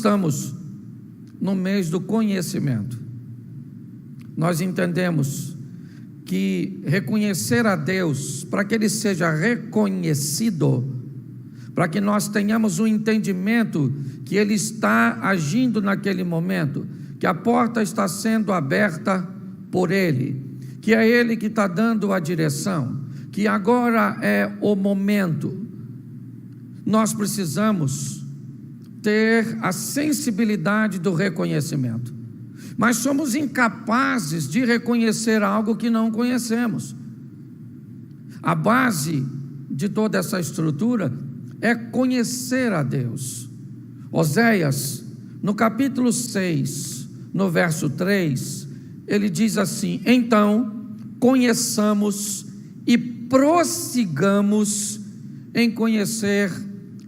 estamos no mês do conhecimento. Nós entendemos que reconhecer a Deus, para que Ele seja reconhecido, para que nós tenhamos um entendimento que Ele está agindo naquele momento, que a porta está sendo aberta por Ele, que é Ele que está dando a direção, que agora é o momento. Nós precisamos ter a sensibilidade do reconhecimento, mas somos incapazes de reconhecer algo que não conhecemos. A base de toda essa estrutura é conhecer a Deus. Oséias, no capítulo 6, no verso 3, ele diz assim: então conheçamos e prossigamos em conhecer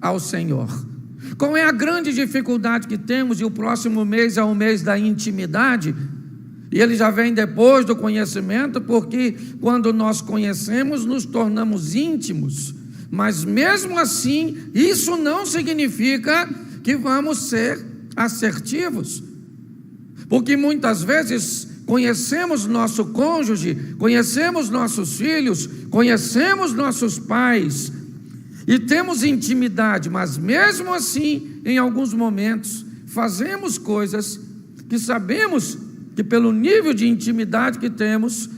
ao Senhor. Qual é a grande dificuldade que temos? E o próximo mês é o mês da intimidade, e ele já vem depois do conhecimento, porque quando nós conhecemos, nos tornamos íntimos, mas mesmo assim, isso não significa que vamos ser assertivos, porque muitas vezes conhecemos nosso cônjuge, conhecemos nossos filhos, conhecemos nossos pais, e temos intimidade, mas mesmo assim, em alguns momentos, fazemos coisas que sabemos que pelo nível de intimidade que temos,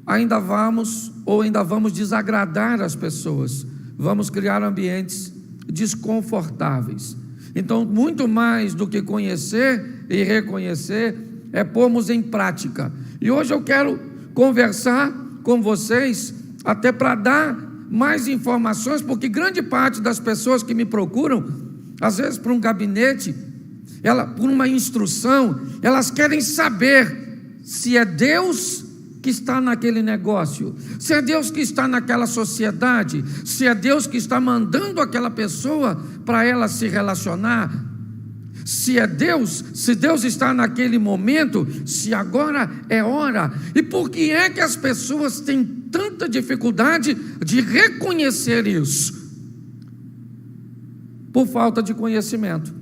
ainda vamos desagradar as pessoas, vamos criar ambientes desconfortáveis. Então, muito mais do que conhecer e reconhecer, é pormos em prática. E hoje eu quero conversar com vocês, até para dar mais informações, porque grande parte das pessoas que me procuram, às vezes para um gabinete, por uma instrução, elas querem saber se é Deus que está naquele negócio, se é Deus que está naquela sociedade, se é Deus que está mandando aquela pessoa para ela se relacionar, se é Deus, se Deus está naquele momento, se agora é hora. E por que é que as pessoas têm tanta dificuldade de reconhecer isso? Por falta de conhecimento.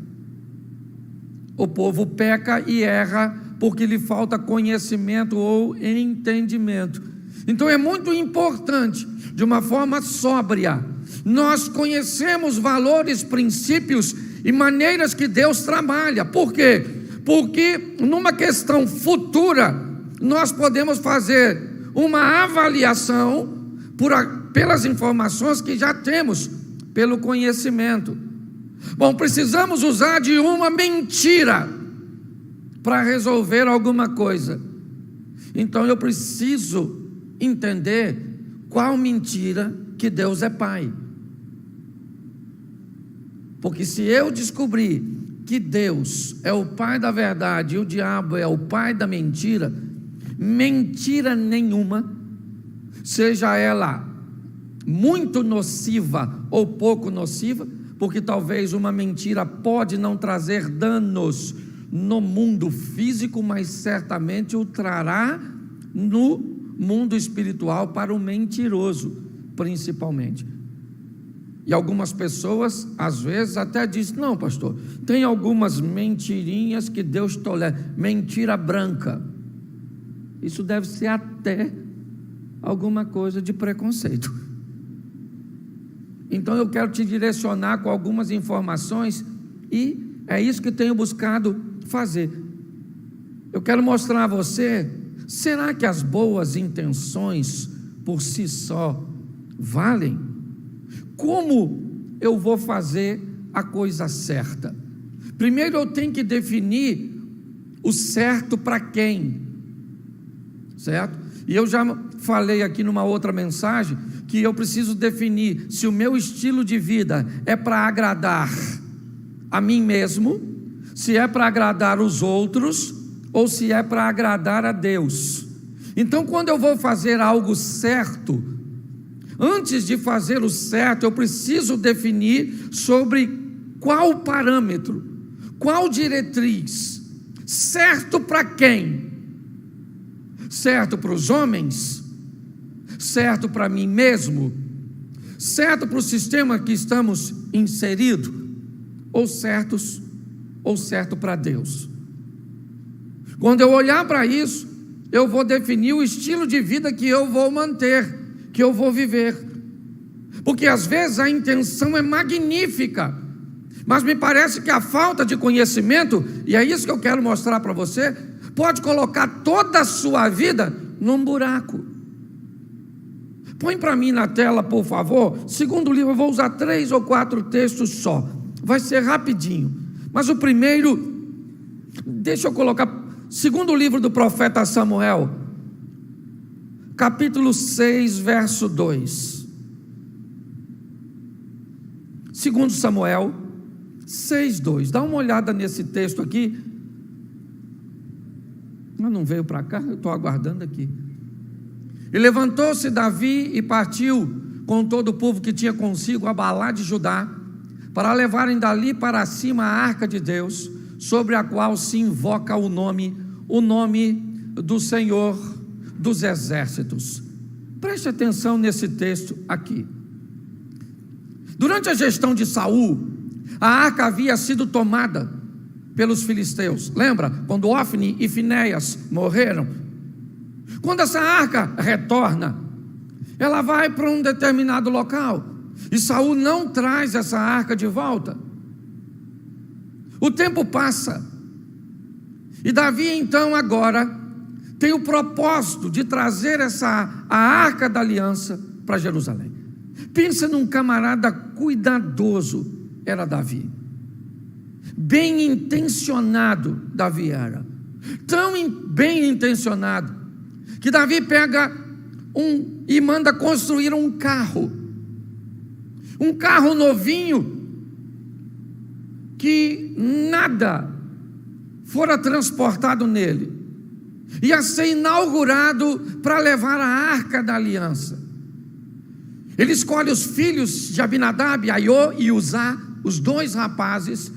O povo peca e erra porque lhe falta conhecimento ou entendimento. Então é muito importante, de uma forma sóbria, nós conhecemos valores, princípios e maneiras que Deus trabalha. Por quê? Porque numa questão futura, nós podemos fazer uma avaliação pelas informações que já temos, pelo conhecimento. Bom, precisamos usar de uma mentira para resolver alguma coisa. Então eu preciso entender qual mentira que Deus é Pai. Porque se eu descobrir que Deus é o pai da verdade e o diabo é o pai da mentira, mentira nenhuma, seja ela muito nociva ou pouco nociva, porque talvez uma mentira pode não trazer danos no mundo físico, mas certamente o trará no mundo espiritual para o mentiroso, principalmente. E algumas pessoas, às vezes, até dizem: não, pastor, tem algumas mentirinhas que Deus tolera, mentira branca. Isso deve ser até alguma coisa de preconceito. Então eu quero te direcionar com algumas informações, e é isso que tenho buscado fazer. Eu quero mostrar a você, será que as boas intenções por si só valem? Como eu vou fazer a coisa certa? Primeiro eu tenho que definir o certo para quem, certo? E eu já falei aqui numa outra mensagem que eu preciso definir se o meu estilo de vida é para agradar a mim mesmo, se é para agradar os outros, ou se é para agradar a Deus. Então, quando eu vou fazer algo certo, antes de fazer o certo, eu preciso definir sobre qual parâmetro, qual diretriz. Certo para quem? Certo para os homens? Certo para mim mesmo? Certo para o sistema que estamos inseridos? Ou certos ou certo para Deus. Quando eu olhar para isso, eu vou definir o estilo de vida que eu vou manter, que eu vou viver. Porque às vezes a intenção é magnífica, mas me parece que a falta de conhecimento, e é isso que eu quero mostrar para você, pode colocar toda a sua vida num buraco. Põe para mim na tela, por favor, segundo livro. Eu vou usar 3 ou 4 textos só, vai ser rapidinho. Mas o primeiro, deixa eu colocar, segundo livro do profeta Samuel, capítulo 6, verso 2. Segundo Samuel 6:2, dá uma olhada nesse texto aqui. Mas não veio para cá, eu estou aguardando aqui. E levantou-se Davi e partiu com todo o povo que tinha consigo a Baalá de Judá, para levarem dali para cima a arca de Deus, sobre a qual se invoca o nome do Senhor dos exércitos. Preste atenção nesse texto aqui. Durante a gestão de Saul, a arca havia sido tomada pelos filisteus. Lembra? Quando Ofni e Finéias morreram. Quando essa arca retorna, ela vai para um determinado local, e Saul não traz essa arca de volta. O tempo passa, e Davi então agora tem o propósito de trazer a arca da aliança para Jerusalém. Pensa num camarada cuidadoso, era Davi. Bem intencionado Davi era. Tão bem intencionado que Davi pega e manda construir um carro novinho, que nada fora transportado nele, ia ser inaugurado para levar a arca da aliança. Ele escolhe os filhos de Abinadab, Aiô e Uzá, os 2 rapazes,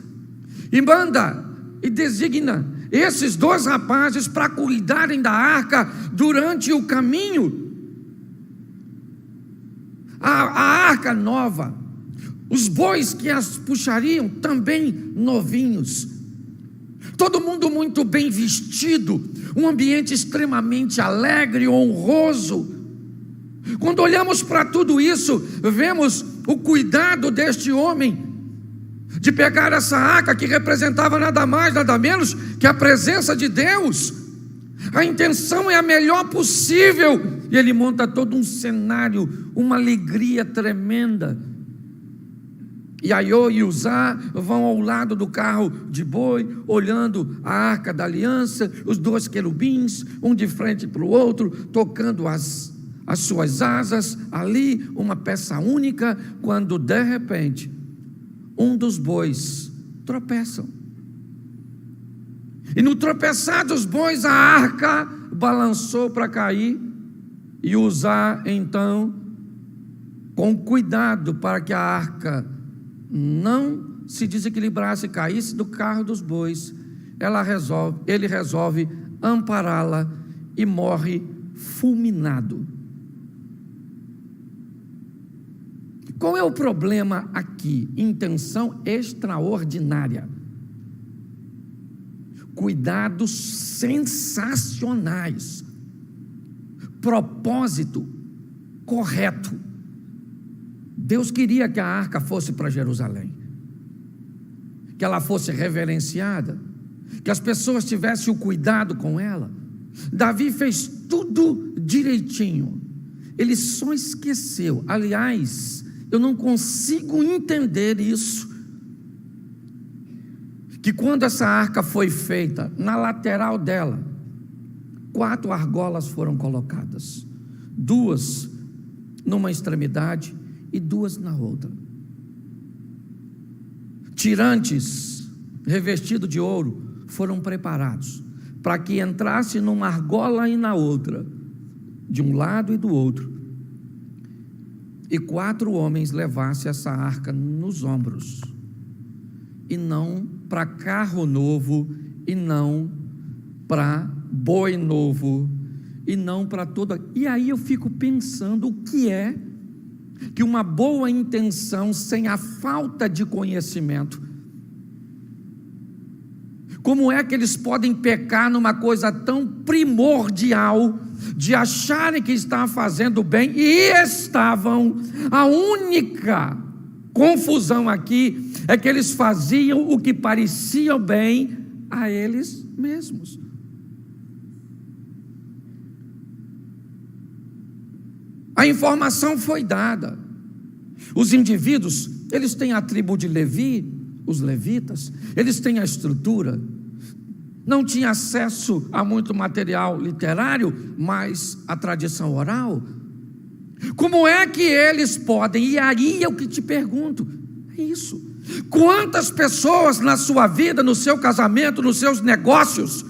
e manda e designa esses 2 rapazes para cuidarem da arca durante o caminho. A arca nova, os bois que as puxariam também novinhos, todo mundo muito bem vestido, um ambiente extremamente alegre, honroso. Quando olhamos para tudo isso, vemos o cuidado deste homem de pegar essa arca, que representava nada mais, nada menos que a presença de Deus. A intenção é a melhor possível, e ele monta todo um cenário, uma alegria tremenda. E Aiô e Uzá vão ao lado do carro de boi, olhando a arca da aliança, os 2 querubins, um de frente para o outro, tocando as suas asas, ali uma peça única, quando de repente um dos bois tropeçam, e no tropeçar dos bois a arca balançou para cair, e Uzá então, com cuidado para que a arca não se desequilibrasse e caísse do carro dos bois, ele resolve ampará-la e morre fulminado. Qual é o problema aqui? Intenção extraordinária, cuidados sensacionais, propósito correto. Deus queria que a arca fosse para Jerusalém, que ela fosse reverenciada, que as pessoas tivessem o cuidado com ela. Davi fez tudo direitinho, ele só esqueceu. Aliás, eu não consigo entender isso, que quando essa arca foi feita, na lateral dela, 4 argolas foram colocadas, 2 numa extremidade e 2 na outra. Tirantes revestidos de ouro foram preparados para que entrasse numa argola e na outra, de um lado e do outro, e 4 homens levassem essa arca nos ombros, e não para carro novo, e não para boi novo, e não para toda. E aí eu fico pensando, o que é que uma boa intenção, sem a falta de conhecimento, Como é que eles podem pecar numa coisa tão primordial, de acharem que estavam fazendo bem, e estavam? A única confusão aqui é que eles faziam o que parecia bem a eles mesmos. A informação foi dada. Os indivíduos, eles têm a tribo de Levi, os levitas, eles têm a estrutura. Não tinha acesso a muito material literário, mas a tradição oral. Como é que eles podem? E aí eu que te pergunto, é isso. Quantas pessoas na sua vida, no seu casamento, nos seus negócios,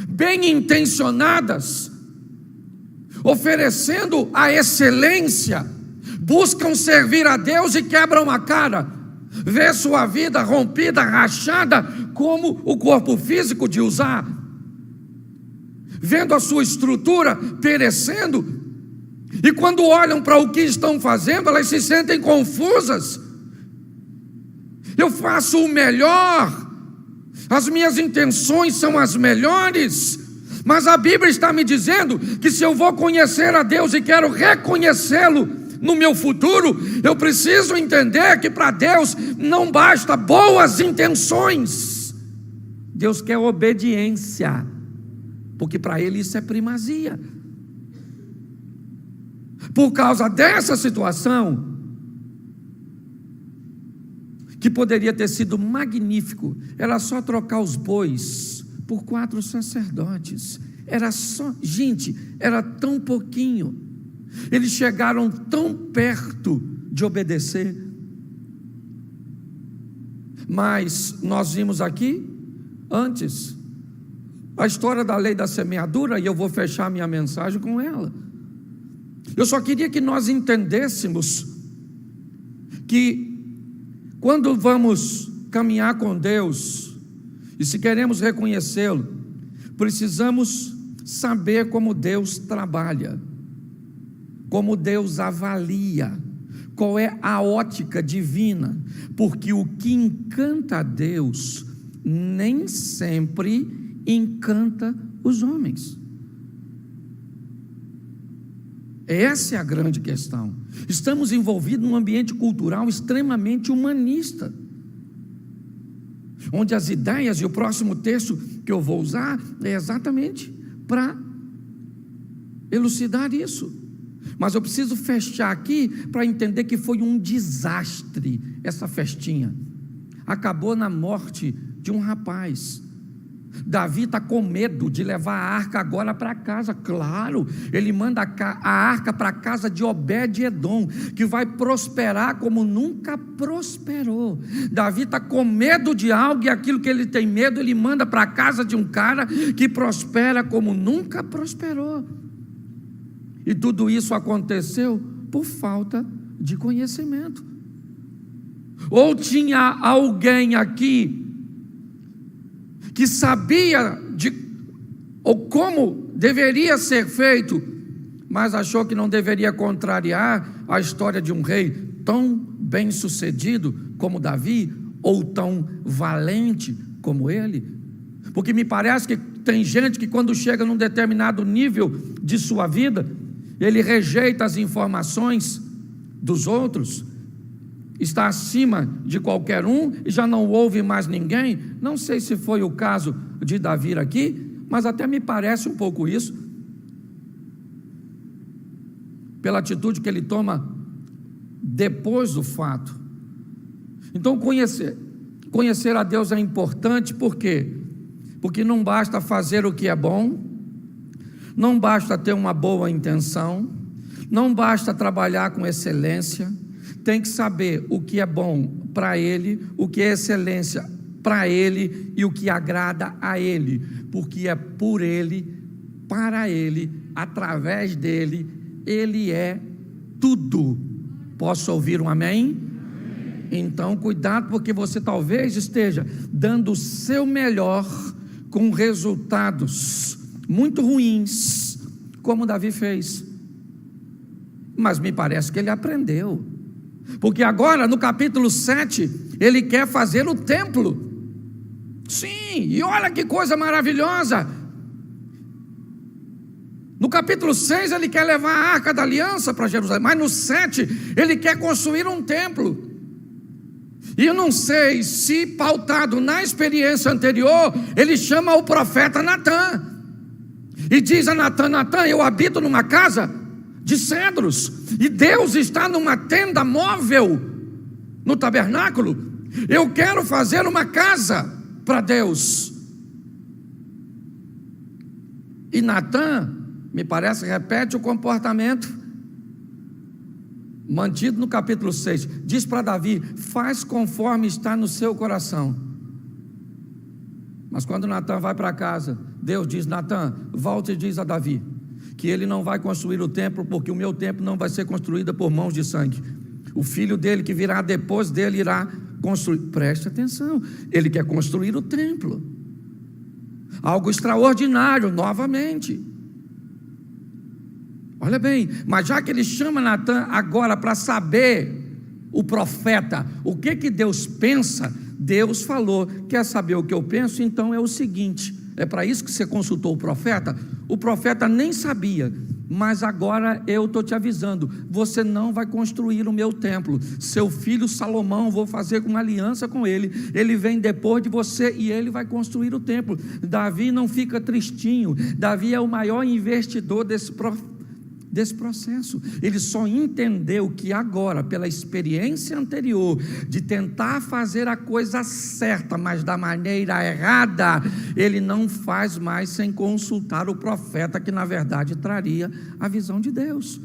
bem intencionadas, oferecendo a excelência, buscam servir a Deus e quebram a cara, vê sua vida rompida, rachada, como o corpo físico de usar, vendo a sua estrutura perecendo, e quando olham para o que estão fazendo, elas se sentem confusas. Eu faço o melhor, as minhas intenções são as melhores, mas a Bíblia está me dizendo que se eu vou conhecer a Deus e quero reconhecê-lo no meu futuro, eu preciso entender que para Deus não basta boas intenções. Deus quer obediência, porque para Ele isso é primazia. Por causa dessa situação, que poderia ter sido magnífico, era só trocar os bois por 4 sacerdotes. Era só, gente, era tão pouquinho. Eles chegaram tão perto de obedecer. Mas nós vimos aqui, antes, a história da lei da semeadura, e eu vou fechar minha mensagem com ela. Eu só queria que nós entendêssemos que quando vamos caminhar com Deus, e se queremos reconhecê-lo, precisamos saber como Deus trabalha, como Deus avalia, qual é a ótica divina, porque o que encanta a Deus nem sempre encanta os homens. Essa é a grande questão. Estamos envolvidos num ambiente cultural extremamente humanista, onde as ideias, e o próximo texto que eu vou usar é exatamente para elucidar isso. Mas eu preciso fechar aqui para entender que foi um desastre essa festinha. Acabou na morte de um rapaz. Davi está com medo de levar a arca agora para casa. Claro, ele manda a arca para a casa de Obed-Edom, que vai prosperar como nunca prosperou. Davi está com medo de algo, e aquilo que ele tem medo, ele manda para a casa de um cara que prospera como nunca prosperou. E tudo isso aconteceu por falta de conhecimento. Ou tinha alguém aqui que sabia ou como deveria ser feito, mas achou que não deveria contrariar a história de um rei tão bem sucedido como Davi, ou tão valente como ele. Porque me parece que tem gente que quando chega num determinado nível de sua vida, ele rejeita as informações dos outros, está acima de qualquer um e já não ouve mais ninguém. Não sei se foi o caso de Davi aqui, mas até me parece um pouco isso, pela atitude que ele toma depois do fato. Então conhecer a Deus é importante. Por quê? Porque não basta fazer o que é bom, não basta ter uma boa intenção, não basta trabalhar com excelência. Tem que saber o que é bom para Ele, o que é excelência para Ele e o que agrada a Ele, porque é por Ele, para Ele, através dEle, Ele é tudo. Posso ouvir um amém? Então cuidado, porque você talvez esteja dando o seu melhor com resultados muito ruins, como Davi fez. Mas me parece que ele aprendeu, porque agora no capítulo 7 ele quer fazer o templo. Sim, e olha que coisa maravilhosa. No capítulo 6 ele quer levar a Arca da Aliança para Jerusalém, mas no 7 ele quer construir um templo. E eu não sei se, pautado na experiência anterior, ele chama o profeta Natã e diz a Natã: Natã, eu habito numa casa de cedros, e Deus está numa tenda móvel no tabernáculo. Eu quero fazer uma casa para Deus. E Natã, me parece, repete o comportamento mantido no capítulo 6. Diz para Davi: faz conforme está no seu coração. Mas quando Natã vai para casa, Deus diz: Natã, volta e diz a Davi que ele não vai construir o templo, porque o meu templo não vai ser construído por mãos de sangue. O filho dele que virá depois dele irá construir. Preste atenção, ele quer construir o templo. Algo extraordinário, novamente. Olha bem, mas já que ele chama Natã agora para saber, o profeta, o que Deus pensa, Deus falou: quer saber o que eu penso? Então é o seguinte, é para isso que você consultou o profeta? O profeta nem sabia, mas agora eu estou te avisando: você não vai construir o meu templo. Seu filho Salomão, vou fazer uma aliança com ele, ele vem depois de você e ele vai construir o templo. Davi não fica tristinho, Davi é o maior investidor desse processo. Ele só entendeu que agora, pela experiência anterior de tentar fazer a coisa certa, mas da maneira errada, ele não faz mais sem consultar o profeta, que na verdade traria a visão de Deus.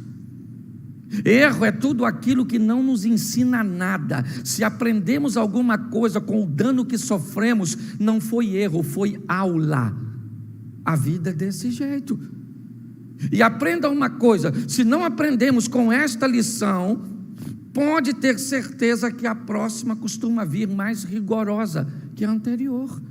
Erro é tudo aquilo que não nos ensina nada. Se aprendemos alguma coisa com o dano que sofremos, não foi erro, foi aula. A vida é desse jeito. E aprenda uma coisa: se não aprendemos com esta lição, pode ter certeza que a próxima costuma vir mais rigorosa que a anterior.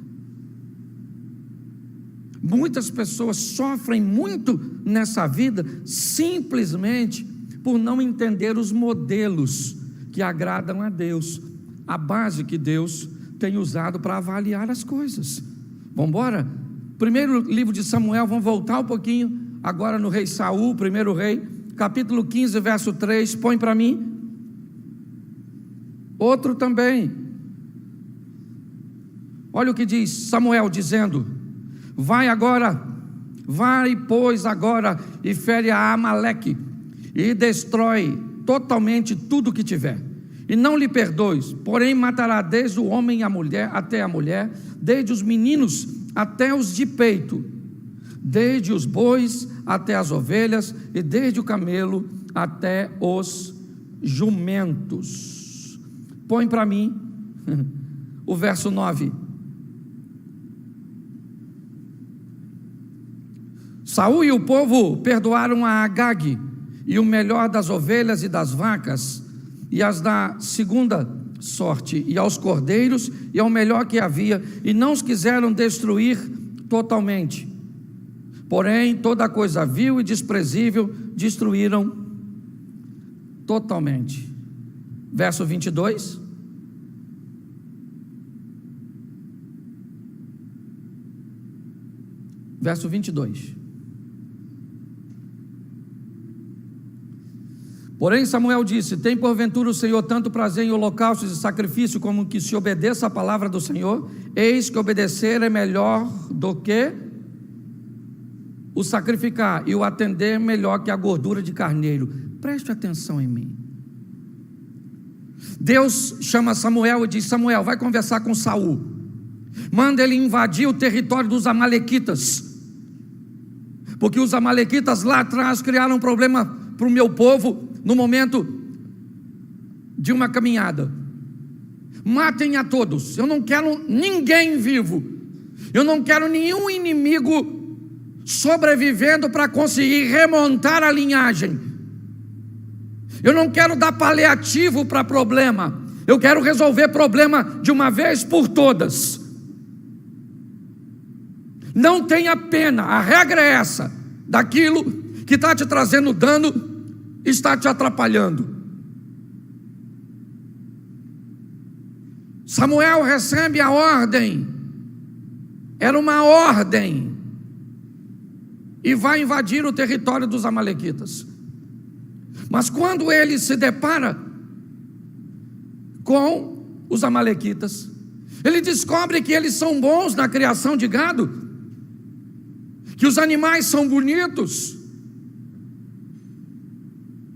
Muitas pessoas sofrem muito nessa vida simplesmente por não entender os modelos que agradam a Deus, a base que Deus tem usado para avaliar as coisas. Vamos embora? Primeiro livro de Samuel, vamos voltar um pouquinho agora no rei Saul, primeiro rei, capítulo 15, verso 3, põe para mim. Outro também, olha o que diz Samuel, dizendo: vai, pois, agora, e fere a Amaleque, e destrói totalmente tudo que tiver, e não lhe perdoes, porém matará desde o homem até a mulher, desde os meninos até os de peito, desde os bois até as ovelhas, e desde o camelo até os jumentos. Põe para mim o verso 9. Saul e o povo perdoaram a Agag, e o melhor das ovelhas e das vacas, e as da segunda sorte, e aos cordeiros, e ao melhor que havia, e não os quiseram destruir totalmente. Porém, toda coisa vil e desprezível destruíram totalmente. Verso 22. Verso 22. Porém Samuel disse: tem porventura o Senhor tanto prazer em holocaustos e sacrifício, como que se obedeça a palavra do Senhor? Eis que obedecer é melhor do que o sacrificar, e o atender melhor que a gordura de carneiro. Preste atenção em mim. Deus chama Samuel e diz: Samuel, vai conversar com Saul, manda ele invadir o território dos amalequitas, porque os amalequitas lá atrás criaram um problema para o meu povo no momento de uma caminhada. Matem a todos, eu não quero ninguém vivo, eu não quero nenhum inimigo sobrevivendo para conseguir remontar a linhagem. Eu não quero dar paliativo para problema, eu quero resolver problema de uma vez por todas. Não tenha pena, a regra é essa: daquilo que está te trazendo dano, está te atrapalhando. Samuel recebe a ordem era uma ordem, e vai invadir o território dos amalequitas. Mas quando ele se depara com os amalequitas, ele descobre que eles são bons na criação de gado, que os animais são bonitos.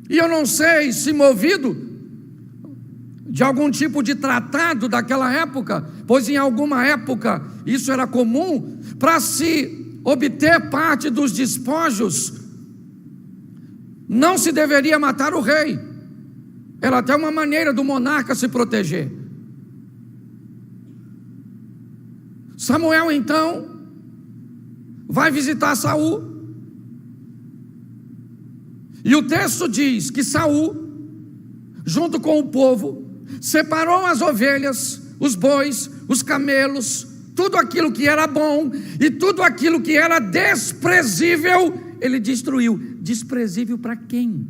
E eu não sei se movido de algum tipo de tratado daquela época, pois em alguma época isso era comum, para se obter parte dos despojos, não se deveria matar o rei. Era até uma maneira do monarca se proteger. Samuel então vai visitar Saul, e o texto diz que Saul, junto com o povo, separou as ovelhas, os bois, os camelos, tudo aquilo que era bom e tudo aquilo que era desprezível, ele destruiu. Desprezível para quem?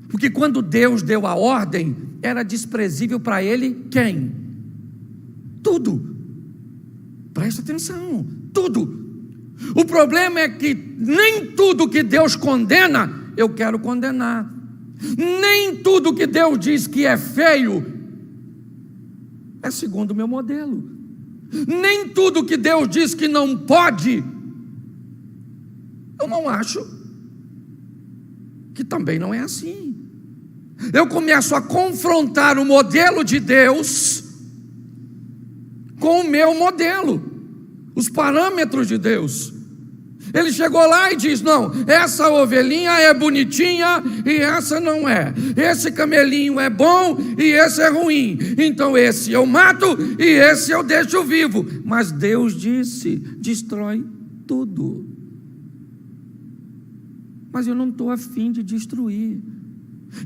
Porque quando Deus deu a ordem, era desprezível para ele quem? Tudo. Presta atenção, tudo. O problema é que nem tudo que Deus condena, eu quero condenar. Nem tudo que Deus diz que é feio, é segundo o meu modelo. Nem tudo que Deus diz que não pode, eu não acho que também não é assim. Eu começo a confrontar o modelo de Deus com o meu modelo, os parâmetros de Deus. Ele chegou lá e diz: não, essa ovelhinha é bonitinha e essa não é. Esse camelinho é bom e esse é ruim. Então esse eu mato e esse eu deixo vivo. Mas Deus disse: destrói tudo. Mas eu não estou afim de destruir.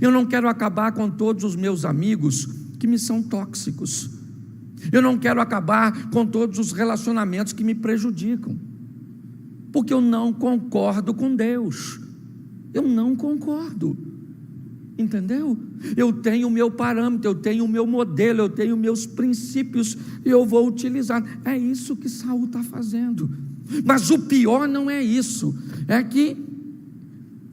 Eu não quero acabar com todos os meus amigos que me são tóxicos. Eu não quero acabar com todos os relacionamentos que me prejudicam, porque eu não concordo com Deus. Eu não concordo. Entendeu? Eu tenho o meu parâmetro, eu tenho o meu modelo, eu tenho meus princípios e eu vou utilizar. É isso que Saul está fazendo. Mas o pior não é isso. É que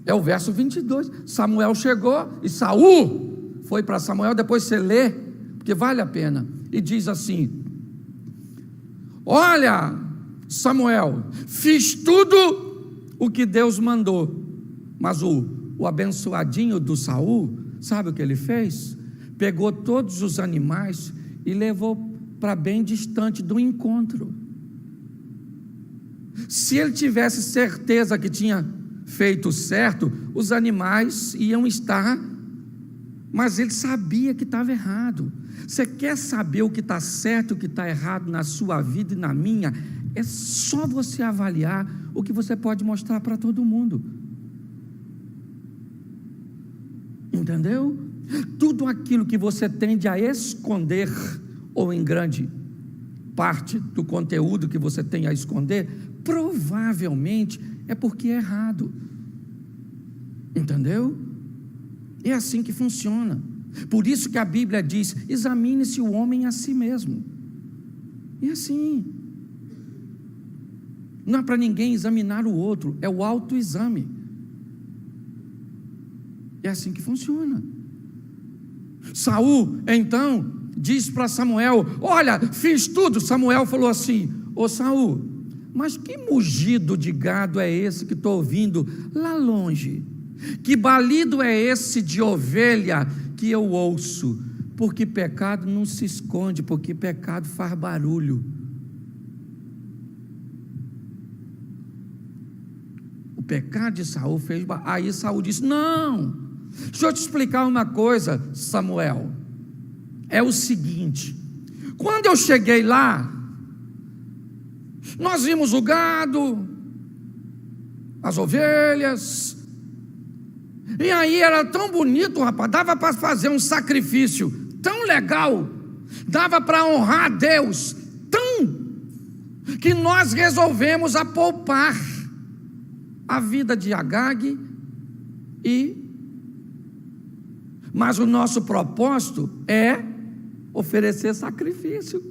é o verso 22. Samuel chegou e Saul foi para Samuel. Depois você lê, porque vale a pena. E diz assim: olha, Samuel, fiz tudo o que Deus mandou. Mas o abençoadinho do Saul, sabe o que ele fez? Pegou todos os animais e levou para bem distante do encontro. Se ele tivesse certeza que tinha feito certo, os animais iam estar, mas ele sabia que estava errado. Você quer saber o que está certo e o que está errado na sua vida e na minha? É só você avaliar o que você pode mostrar para todo mundo. Entendeu? Tudo aquilo que você tende a esconder, ou em grande parte do conteúdo que você tem a esconder, provavelmente é porque é errado. Entendeu? É assim que funciona. Por isso que a Bíblia diz: examine-se o homem a si mesmo. E assim, não é para ninguém examinar o outro, é o autoexame. É assim que funciona. Saul então diz para Samuel: olha, fiz tudo. Samuel falou assim: ô Saul, mas que mugido de gado é esse que estou ouvindo lá longe? Que balido é esse de ovelha que eu ouço? Porque pecado não se esconde, porque pecado faz barulho. O pecado de Saul fez barulho. Aí Saul disse: não, deixa eu te explicar uma coisa, Samuel. É o seguinte: quando eu cheguei lá, nós vimos o gado, as ovelhas, e aí era tão bonito, rapaz, dava para fazer um sacrifício tão legal, dava para honrar a Deus, que nós resolvemos poupar a vida de Agag, mas o nosso propósito é oferecer sacrifício.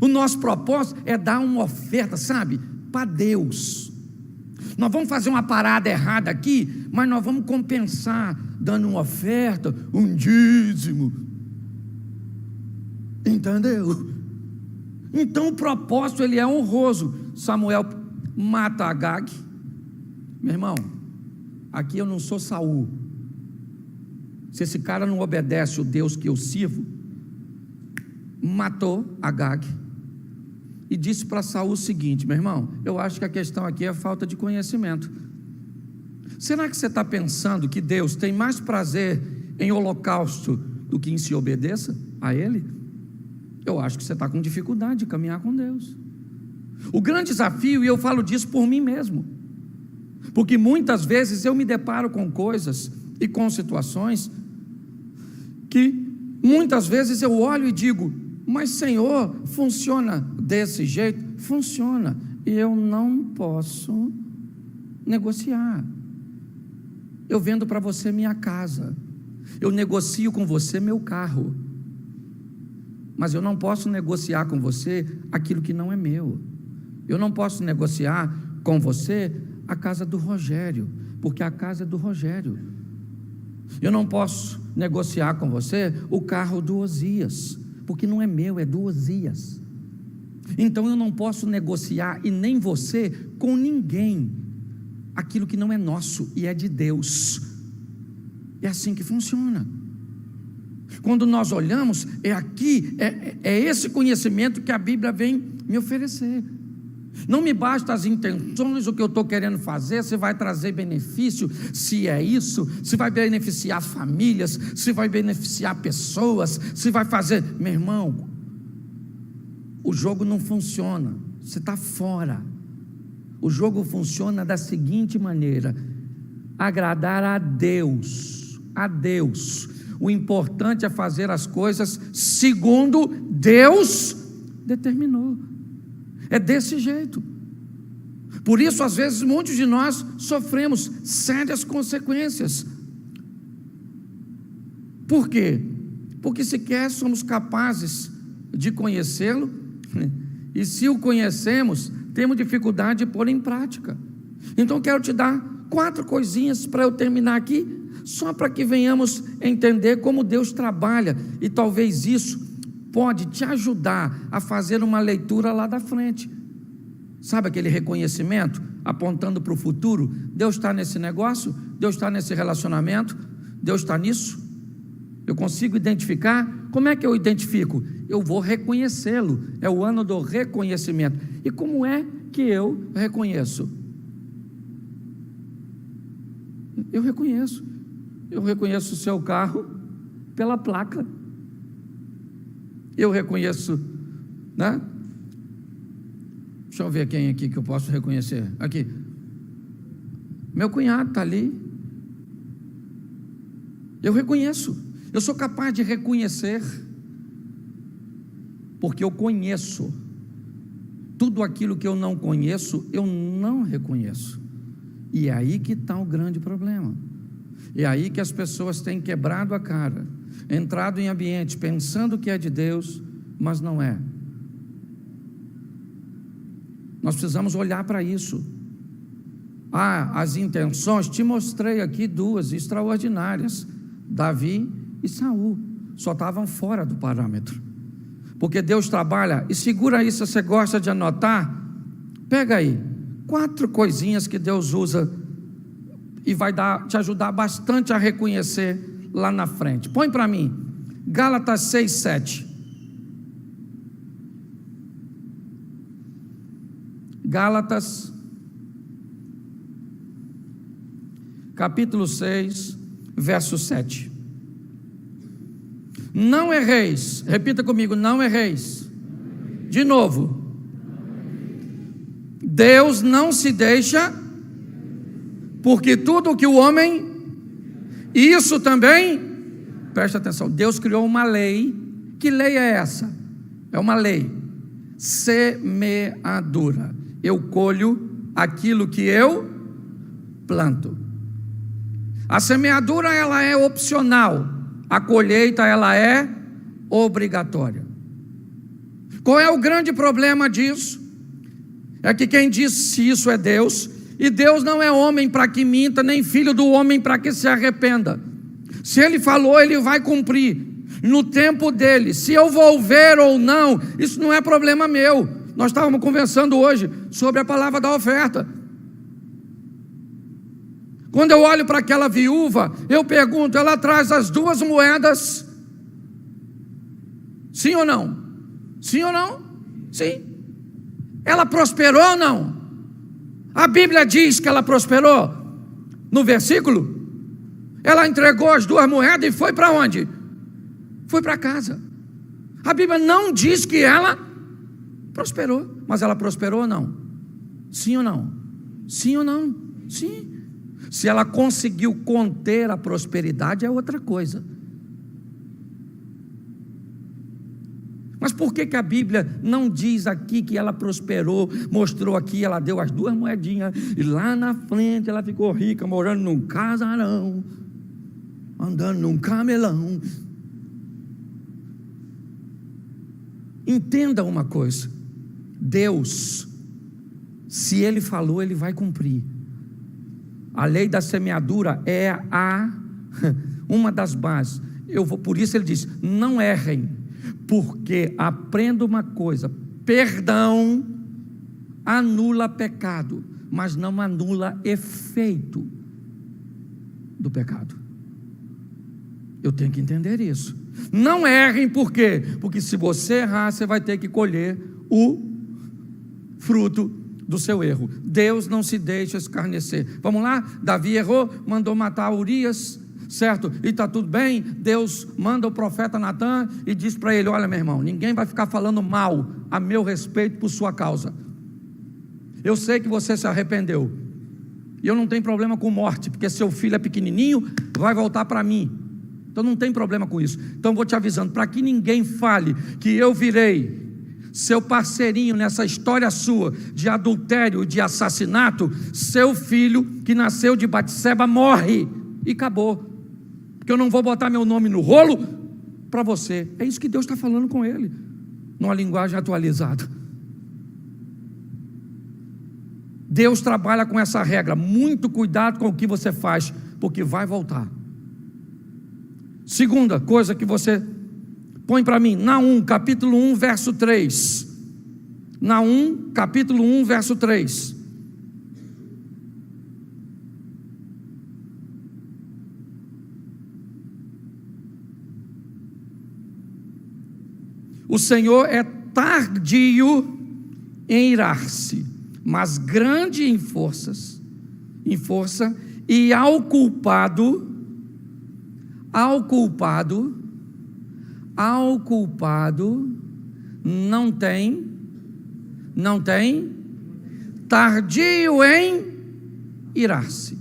O nosso propósito é dar uma oferta, sabe, para Deus. Nós vamos fazer uma parada errada aqui, mas nós vamos compensar, dando uma oferta, um dízimo. Entendeu? Então o propósito ele é honroso. Samuel mata Agag. Meu irmão, aqui eu não sou Saul. Se esse cara não obedece o Deus que eu sirvo, matou Agag e disse para Saul o seguinte: meu irmão, eu acho que a questão aqui é a falta de conhecimento. Será que você está pensando que Deus tem mais prazer em holocausto do que em se obedeça a Ele? Eu acho que você está com dificuldade de caminhar com Deus. O grande desafio, e eu falo disso por mim mesmo, porque muitas vezes eu me deparo com coisas e com situações que muitas vezes eu olho e digo: mas Senhor, funciona desse jeito? Funciona, e eu não posso negociar. Eu vendo para você minha casa, eu negocio com você meu carro, mas eu não posso negociar com você aquilo que não é meu. Eu não posso negociar com você a casa do Rogério, porque a casa é do Rogério. Eu não posso negociar com você o carro do Osias, porque não é meu, é do Osias. Então eu não posso negociar, e nem você, com ninguém, aquilo que não é nosso e é de Deus. É assim que funciona. Quando nós olhamos, é aqui, é esse conhecimento que a Bíblia vem me oferecer. Não me basta as intenções, o que eu estou querendo fazer, se vai trazer benefício, se é isso, se vai beneficiar famílias, se vai beneficiar pessoas, se vai fazer. Meu irmão, o jogo não funciona, você está fora. O jogo funciona da seguinte maneira: agradar a Deus, a Deus. O importante é fazer as coisas segundo Deus determinou. É desse jeito. Por isso, às vezes, muitos de nós sofremos sérias consequências. Por quê? Porque sequer somos capazes de conhecê-lo, e se o conhecemos, temos dificuldade de pôr em prática. Então, quero te dar 4 coisinhas para eu terminar aqui, só para que venhamos entender como Deus trabalha, e talvez isso pode te ajudar a fazer uma leitura lá da frente. Sabe aquele reconhecimento apontando para o futuro? Deus está nesse negócio, Deus está nesse relacionamento, Deus está nisso. Eu consigo identificar. Como é que eu identifico? Eu vou reconhecê-lo. É o ano do reconhecimento. E como é que eu reconheço? Eu reconheço o seu carro pela placa. Eu reconheço, né? Deixa eu ver quem aqui que eu posso reconhecer. Aqui, meu cunhado está ali. Eu reconheço. Eu sou capaz de reconhecer, porque eu conheço. Tudo aquilo que eu não conheço, eu não reconheço. E é aí que está o grande problema. É aí que as pessoas têm quebrado a cara, entrado em ambientes pensando que é de Deus, mas não é. Nós precisamos olhar para isso. As intenções, te mostrei aqui 2 extraordinárias, Davi e Saul, só estavam fora do parâmetro, porque Deus trabalha, e segura aí se você gosta de anotar, pega aí, 4 coisinhas que Deus usa, e vai te ajudar bastante a reconhecer lá na frente. Põe para mim, Gálatas 6:7. Gálatas, capítulo 6, verso 7. Não erreis, repita comigo, não erreis. De novo, Deus não se deixa, porque tudo o que o homem, isso também, presta atenção, Deus criou uma lei. Que lei é essa? É uma lei, semeadura. Eu colho aquilo que eu planto. A semeadura ela é opcional, a colheita ela é obrigatória. Qual é o grande problema disso? É que quem disse isso é Deus, e Deus não é homem para que minta, nem filho do homem para que se arrependa. Se Ele falou, Ele vai cumprir no tempo dele. Se eu vou ver ou não, isso não é problema meu. Nós estávamos conversando hoje sobre a palavra da oferta. Quando eu olho para aquela viúva, eu pergunto, ela traz as 2 moedas? Sim ou não? Sim ou não? Sim. Ela prosperou ou não? A Bíblia diz que ela prosperou. No versículo, ela entregou as 2 moedas e foi para onde? Foi para casa. A Bíblia não diz que ela prosperou, mas ela prosperou ou não? Sim ou não? Sim ou não? Sim. Se ela conseguiu conter a prosperidade é outra coisa. Mas por que a Bíblia não diz aqui que ela prosperou? Mostrou aqui, ela deu as 2 moedinhas, e lá na frente ela ficou rica, morando num casarão, andando num camelão. Entenda uma coisa: Deus, se Ele falou, Ele vai cumprir. A lei da semeadura é uma das bases. Por isso Ele diz: não errem, porque aprenda uma coisa: perdão anula pecado, mas não anula efeito do pecado. Eu tenho que entender isso. Não errem, por quê? Porque se você errar, você vai ter que colher o fruto do seu erro. Deus não se deixa escarnecer. Vamos lá? Davi errou, mandou matar Urias, certo? E está tudo bem. Deus manda o profeta Natan e diz para ele: olha, meu irmão, ninguém vai ficar falando mal a meu respeito por sua causa. Eu sei que você se arrependeu, e eu não tenho problema com morte, porque seu filho é pequenininho, vai voltar para mim. Então não tem problema com isso. Então vou te avisando, para que ninguém fale que eu virei seu parceirinho nessa história sua de adultério, de assassinato, seu filho que nasceu de Batseba morre e acabou, porque eu não vou botar meu nome no rolo para você. É isso que Deus está falando com ele, numa linguagem atualizada. Deus trabalha com essa regra: muito cuidado com o que você faz, porque vai voltar. Segunda coisa que você põe para mim, Naum, capítulo 1, verso 3. Naum, capítulo 1, verso 3. O Senhor é tardio em irar-se, mas grande em força, e ao culpado não tem tardio em irar-se.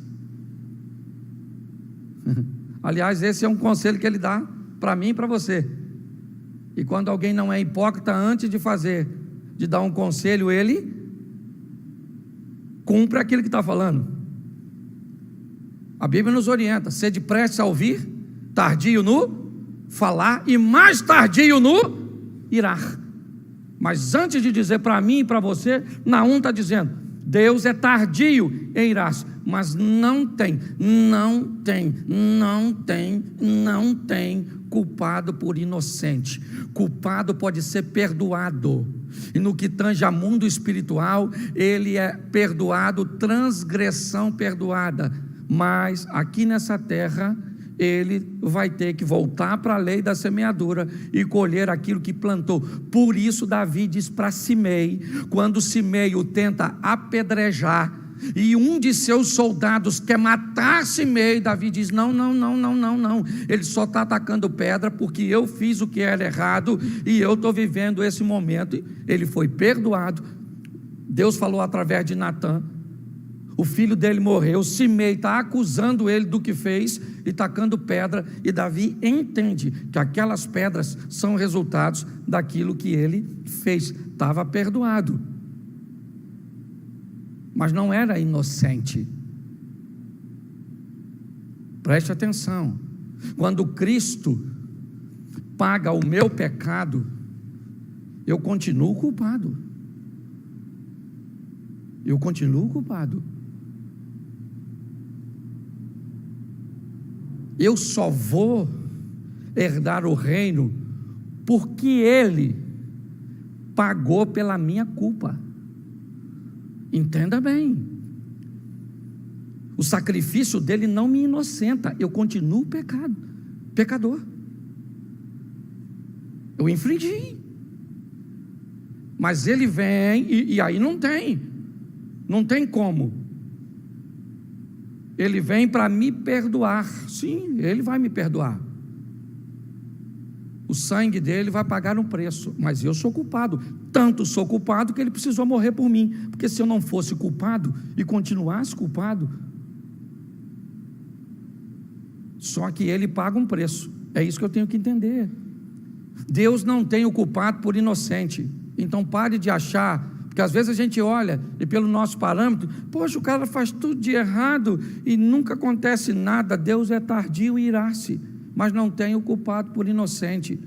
Aliás, esse é um conselho que ele dá para mim e para você. E quando alguém não é hipócrita, antes de dar um conselho, ele cumpre aquilo que está falando. A Bíblia nos orienta: sede prestes a ouvir, tardio no falar e mais tardio no irar. Mas antes de dizer para mim e para você, Naum está dizendo: Deus é tardio em irar-se, mas não tem culpado por inocente. Culpado pode ser perdoado, e no que tange a mundo espiritual, ele é perdoado, transgressão perdoada. Mas aqui nessa terra, ele vai ter que voltar para a lei da semeadura e colher aquilo que plantou. Por isso Davi diz para Simei, quando Simei o tenta apedrejar, e um de seus soldados quer matar Simei, Davi diz: não, ele só está atacando pedra porque eu fiz o que era errado, e eu estou vivendo esse momento. Ele foi perdoado. Deus falou através de Natan, o filho dele morreu, Simei está acusando ele do que fez e tacando pedra, e Davi entende que aquelas pedras são resultados daquilo que ele fez. Estava perdoado, mas não era inocente. Preste atenção: quando Cristo paga o meu pecado, eu continuo culpado. Eu continuo culpado. Eu só vou herdar o reino porque Ele pagou pela minha culpa. Entenda bem. O sacrifício dele não me inocenta. Eu continuo pecador. Eu infringi. Mas ele vem e aí não tem como. Ele vem para me perdoar. Sim, ele vai me perdoar. O sangue dele vai pagar um preço, mas eu sou culpado. Tanto sou culpado que ele precisou morrer por mim. Porque se eu não fosse culpado e continuasse culpado, só que ele paga um preço. É isso que eu tenho que entender. Deus não tem o culpado por inocente. Então pare de achar, porque às vezes a gente olha e pelo nosso parâmetro, poxa, o cara faz tudo de errado e nunca acontece nada. Deus é tardio e irá-se, mas não tem o culpado por inocente.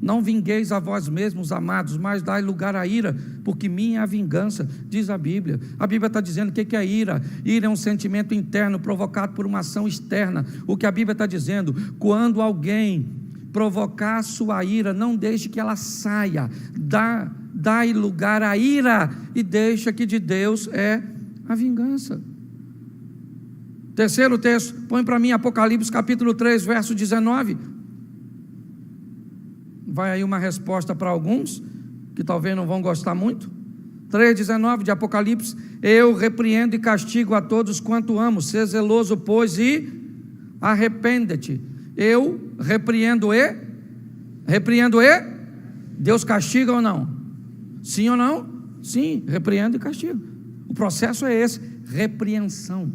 Não vingueis a vós mesmos, amados, mas dai lugar à ira, porque minha é a vingança, diz a Bíblia. A Bíblia está dizendo o que é ira. Ira é um sentimento interno provocado por uma ação externa. O que a Bíblia está dizendo, quando alguém provocar sua ira, não deixe que ela saia, dai lugar à ira, e deixa que de Deus é a vingança. Terceiro texto, põe para mim Apocalipse capítulo 3, verso 19, vai aí uma resposta para alguns, que talvez não vão gostar muito. 3,19 de Apocalipse: eu repreendo e castigo a todos quanto amo, sê zeloso, pois, e arrepende-te. Eu repreendo e Deus castiga ou não? Sim ou não? Sim, repreendo e castigo. O processo é esse, repreensão.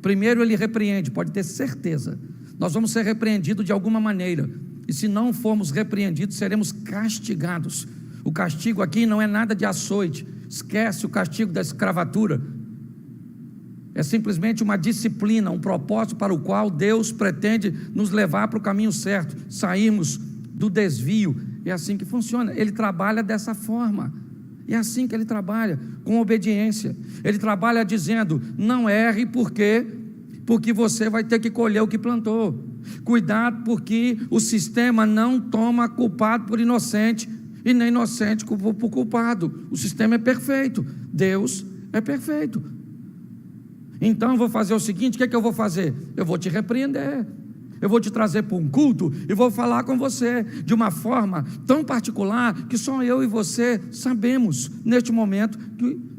Primeiro ele repreende, pode ter certeza. Nós vamos ser repreendidos de alguma maneira, e se não formos repreendidos, seremos castigados. O castigo aqui não é nada de açoite, esquece o castigo da escravatura. É simplesmente uma disciplina, um propósito para o qual Deus pretende nos levar para o caminho certo, sairmos do desvio. É assim que funciona. Ele trabalha dessa forma. É assim que ele trabalha, com obediência. Ele trabalha dizendo: não erre, porque você vai ter que colher o que plantou. Cuidado, porque o sistema não toma culpado por inocente, e nem inocente por culpado. O sistema é perfeito, Deus é perfeito. Então eu vou fazer o seguinte: o que é que eu vou fazer? Eu vou te repreender, eu vou te trazer para um culto e vou falar com você de uma forma tão particular que só eu e você sabemos neste momento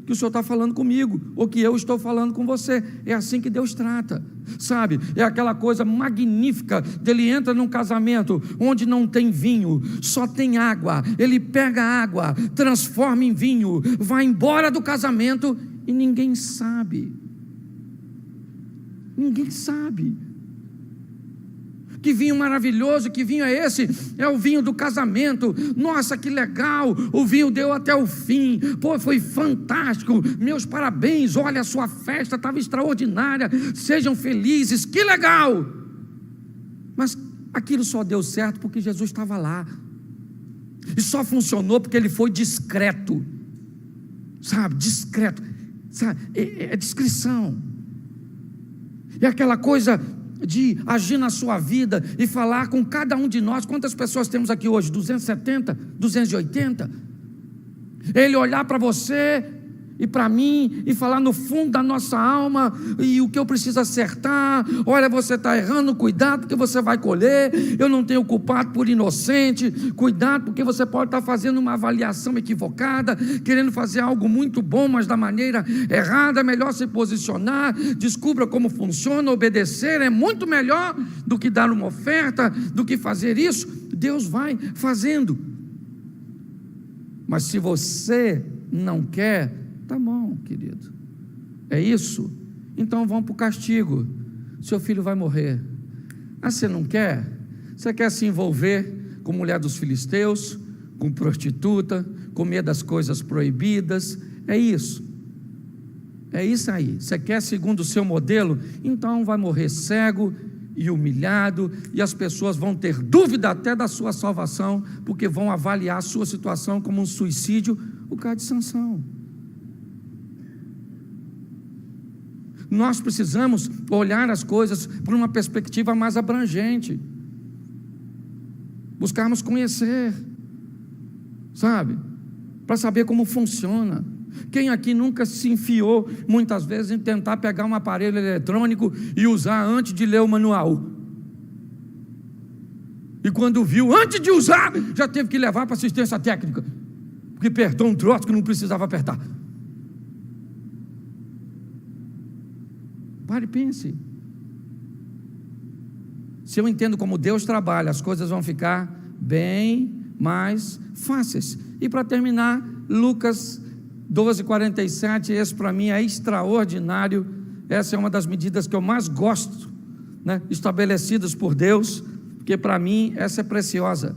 que o Senhor está falando comigo, ou que eu estou falando com você. É assim que Deus trata, sabe? É aquela coisa magnífica dele. Entra num casamento onde não tem vinho, só tem água. Ele pega a água, transforma em vinho, vai embora do casamento e ninguém sabe. Ninguém sabe. Que vinho maravilhoso, que vinho é esse? É o vinho do casamento. Nossa, que legal, o vinho deu até o fim. Pô, foi fantástico, meus parabéns. Olha, a sua festa estava extraordinária, sejam felizes, que legal. Mas aquilo só deu certo porque Jesus estava lá, e só funcionou porque ele foi discreto, sabe? Discreto, sabe? É discrição. É aquela coisa de agir na sua vida e falar com cada um de nós. Quantas pessoas temos aqui hoje? 270? 280? Ele olhar para você e para mim e falar no fundo da nossa alma, e o que eu preciso acertar: olha, você está errando, cuidado porque você vai colher. Eu não tenho culpado por inocente, cuidado porque você pode estar fazendo uma avaliação equivocada, querendo fazer algo muito bom, mas da maneira errada. É melhor se posicionar, descubra como funciona, obedecer é muito melhor do que dar uma oferta, do que fazer isso. Deus vai fazendo, mas se você não quer, tá bom, querido, é isso, então vamos para o castigo. Seu filho vai morrer. Ah, você não quer? Você quer se envolver com mulher dos filisteus, com prostituta, comer das coisas proibidas? É isso aí. Você quer segundo o seu modelo? Então vai morrer cego, e humilhado, e as pessoas vão ter dúvida até da sua salvação, porque vão avaliar a sua situação como um suicídio. O caso de Sansão. Nós precisamos olhar as coisas por uma perspectiva mais abrangente, buscarmos conhecer, sabe, para saber como funciona. Quem aqui nunca se enfiou muitas vezes em tentar pegar um aparelho eletrônico e usar antes de ler o manual? E quando viu, antes de usar, já teve que levar para assistência técnica, porque apertou um troço que não precisava apertar. Pare e pense. Se eu entendo como Deus trabalha, as coisas vão ficar bem mais fáceis. E para terminar, Lucas 12:47, esse para mim é extraordinário. Essa é uma das medidas que eu mais gosto, né, estabelecidas por Deus, porque para mim essa é preciosa.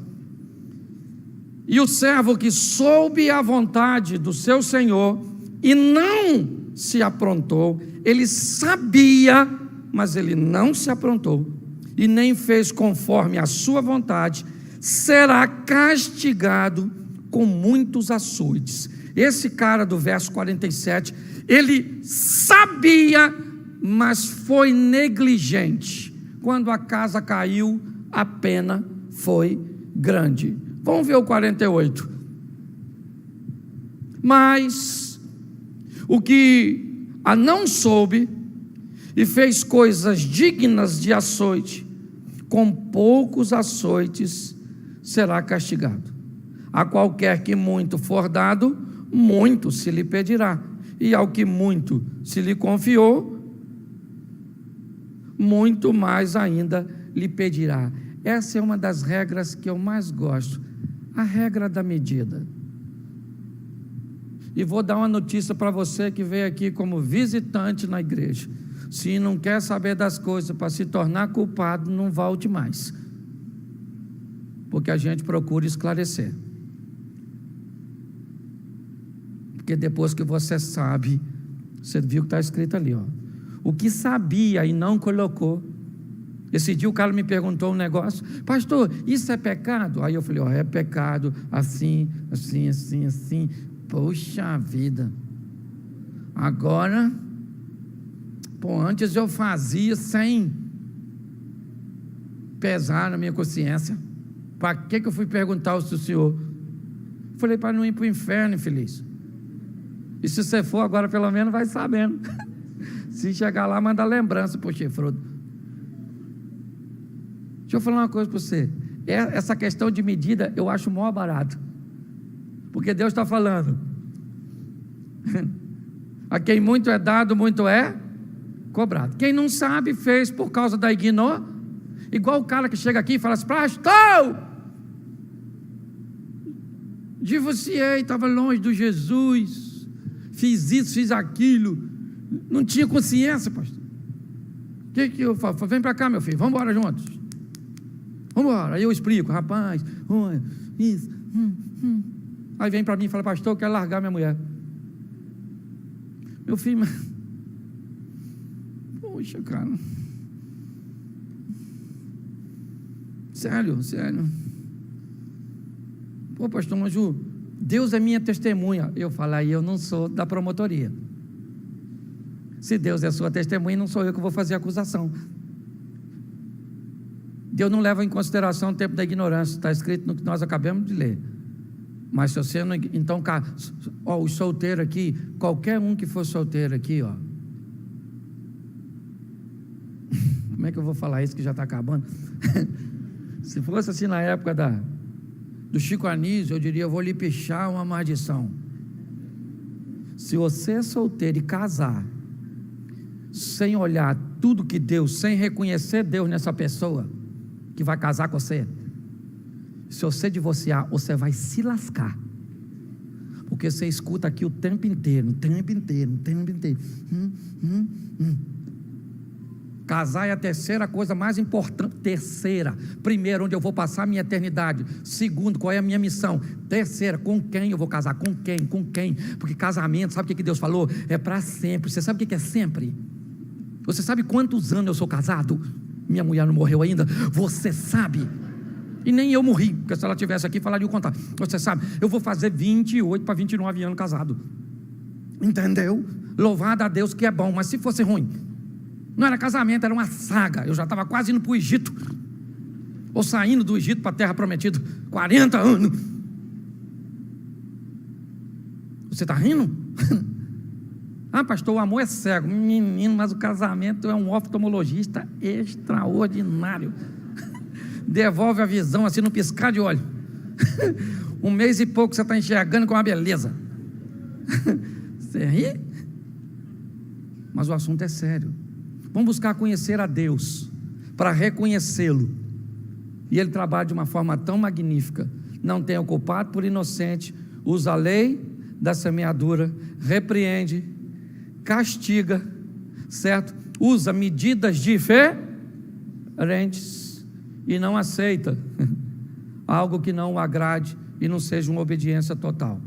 E o servo que soube a vontade do seu senhor e não se aprontou, ele sabia, mas ele não se aprontou e nem fez conforme a sua vontade, será castigado com muitos açoites. Esse cara do verso 47, ele sabia, mas foi negligente. Quando a casa caiu, a pena foi grande. Vamos ver o 48. Mas o que a não soube e fez coisas dignas de açoite, com poucos açoites será castigado. A qualquer que muito for dado, muito se lhe pedirá, e ao que muito se lhe confiou, muito mais ainda lhe pedirá. Essa é uma das regras que eu mais gosto, a regra da medida. E vou dar uma notícia para você que veio aqui como visitante na igreja: se não quer saber das coisas para se tornar culpado, não volte mais, porque a gente procura esclarecer. Porque depois que você sabe, você viu que está escrito ali, ó, o que sabia e não colocou. Esse dia o cara me perguntou um negócio: pastor, isso é pecado? Aí eu falei: ó, é pecado, assim, assim, assim, assim. Poxa vida, agora, pô, antes eu fazia sem pesar na minha consciência. Para que eu fui perguntar ao senhor? Falei: para não ir para o inferno, infeliz. E se você for agora, pelo menos vai sabendo. Se chegar lá, manda lembrança para o chifrudo. Deixa eu falar uma coisa para você. Essa questão de medida eu acho mó barato, porque Deus está falando: a quem muito é dado, muito é cobrado. Quem não sabe, fez por causa da ignorância. Igual o cara que chega aqui e fala assim: pastor, divorciei, estava longe do Jesus, fiz isso, fiz aquilo, não tinha consciência, pastor. O que eu falo? Vem para cá, meu filho, vamos embora juntos. Vamos embora. Aí eu explico: rapaz, isso. Aí vem para mim e fala: pastor, eu quero largar minha mulher. Meu filho, mas... poxa, cara, sério. Pô, pastor, mas Deus é minha testemunha. Eu falo: aí eu não sou da promotoria. Se Deus é sua testemunha, não sou eu que vou fazer a acusação. Deus não leva em consideração o tempo da ignorância, está escrito no que nós acabamos de ler. Mas se você não... Então, ó, os solteiros aqui, qualquer um que for solteiro aqui, ó, como é que eu vou falar isso que já está acabando? Se fosse assim na época do Chico Anísio, eu diria: eu vou lhe pichar uma maldição. Se você é solteiro e casar sem olhar tudo que Deus, sem reconhecer Deus nessa pessoa que vai casar com você, se você divorciar, você vai se lascar, porque você escuta aqui o tempo inteiro. Casar é a terceira coisa mais importante. Terceira: primeiro, onde eu vou passar a minha eternidade. Segundo, qual é a minha missão. Terceira, com quem eu vou casar. Com quem? Porque casamento, sabe o que Deus falou? É para sempre. Você sabe o que é sempre? Você sabe quantos anos eu sou casado? minha mulher não morreu ainda, você sabe, e nem eu morri, porque se ela estivesse aqui, falaria o contrário. Você sabe, eu vou fazer 28 para 29 anos casado. Entendeu? Louvado a Deus que é bom, mas se fosse ruim, não era casamento, era uma saga. Eu já estava quase indo para o Egito, ou saindo do Egito para a terra prometida, 40 anos. Você está rindo? Ah, pastor, o amor é cego. Menino, mas o casamento é um oftalmologista extraordinário. Devolve a visão assim no piscar de olho. Um mês e pouco você está enxergando com uma beleza. Você ri? Mas o assunto é sério. Vamos buscar conhecer a Deus para reconhecê-lo. E Ele trabalha de uma forma tão magnífica. Não tem o culpado por inocente. Usa a lei da semeadura, repreende, castiga, certo? Usa medidas diferentes e não aceita algo que não o agrade e não seja uma obediência total.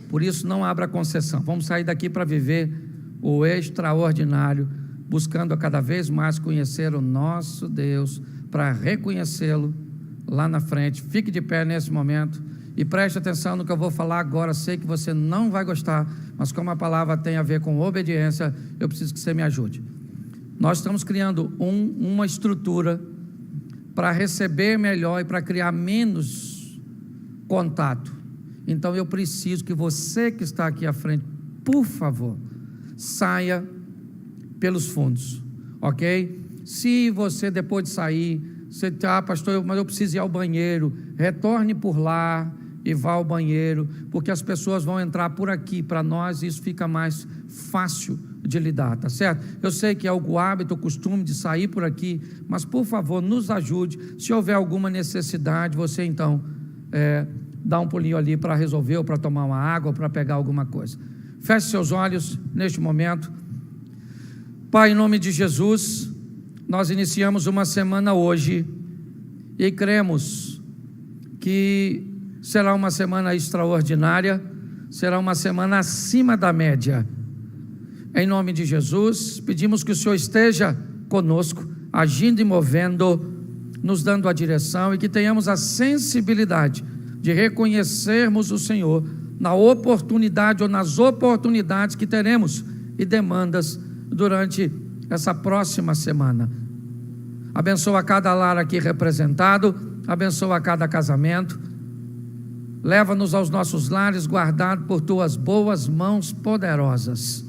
Por isso, não abra concessão. Vamos sair daqui para viver o extraordinário, buscando a cada vez mais conhecer o nosso Deus, para reconhecê-lo lá na frente. Fique de pé nesse momento e preste atenção no que eu vou falar agora. Sei que você não vai gostar, mas como a palavra tem a ver com obediência, eu preciso que você me ajude. Nós estamos criando uma estrutura para receber melhor e para criar menos contato. Então eu preciso que você que está aqui à frente, por favor, saia pelos fundos, ok? Se você depois de sair, você está, pastor, mas eu preciso ir ao banheiro, retorne por lá e vá ao banheiro, porque as pessoas vão entrar por aqui, para nós isso fica mais fácil de lidar, tá certo? Eu sei que é o hábito, o costume de sair por aqui, mas por favor, nos ajude. Se houver alguma necessidade, você então dá um pulinho ali para resolver, ou para tomar uma água, ou para pegar alguma coisa. Feche seus olhos neste momento. Pai, em nome de Jesus, nós iniciamos uma semana hoje e cremos que será uma semana extraordinária, será uma semana acima da média. Em nome de Jesus, pedimos que o Senhor esteja conosco, agindo e movendo, nos dando a direção, e que tenhamos a sensibilidade de reconhecermos o Senhor na oportunidade ou nas oportunidades que teremos e demandas durante essa próxima semana. Abençoa cada lar aqui representado, abençoa cada casamento, leva-nos aos nossos lares guardados por Tuas boas mãos poderosas.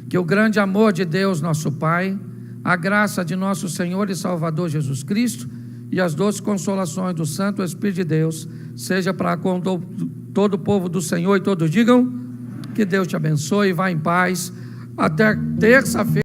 Que o grande amor de Deus nosso Pai, a graça de nosso Senhor e Salvador Jesus Cristo e as doces consolações do Santo Espírito de Deus seja para com todo o povo do Senhor, e todos digam: que Deus te abençoe, vá em paz, até terça-feira.